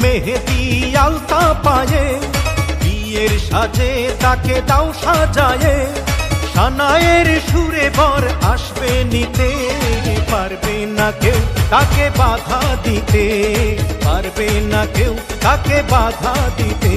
মেহেদি আলতা পায়ে, বিয়ের সাজে তাকে দাও সাজায়ে, সানায়ের সুরে বর আসবে নিতে, পারবে না কেউ তাকে বাধা দিতে, পারবে না কেউ তাকে বাধা দিতে।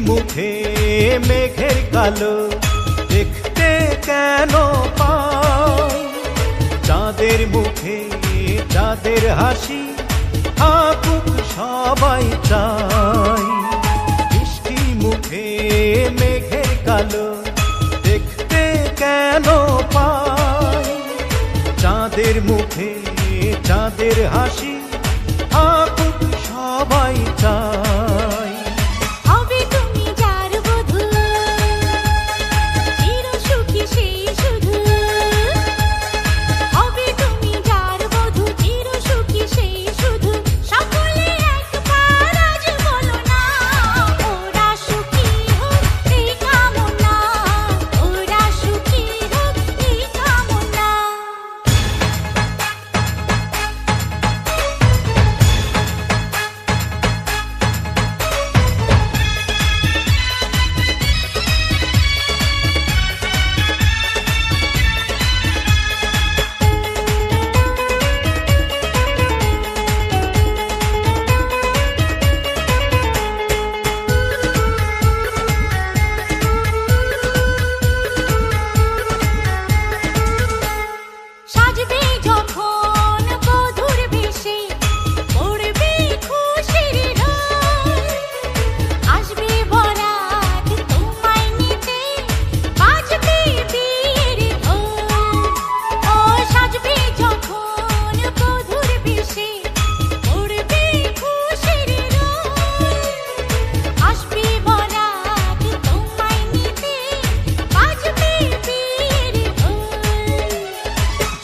মুখে মেঘের কালো দেখতে কেন পাই, চাঁদের মুখে চাঁদের হাসি থাকুক সবাই চাই। মিষ্টি মুখে মেঘের কালো দেখতে কেন পাই, চাঁদের মুখে চাঁদের হাসি থাকুক সবাই চাই।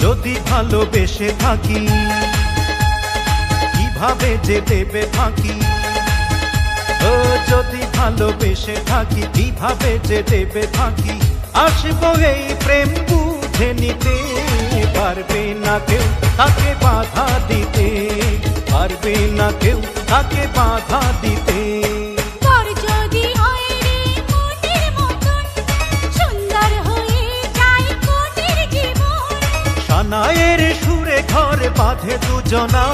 যদি ভালোবেসে থাকি কিভাবে যে দেবে ফাঁকি, ও যদি ভালোবেসে থাকি কিভাবে যে দেবে ফাঁকি, আসবো এই প্রেম বুঝে নিতে, পারবে না কেউ তাকে বাধা দিতে, পারবে না কেউ তাকে বাধা দিতে। সানায়ের সুরে ঘর বাঁধে দুজনা।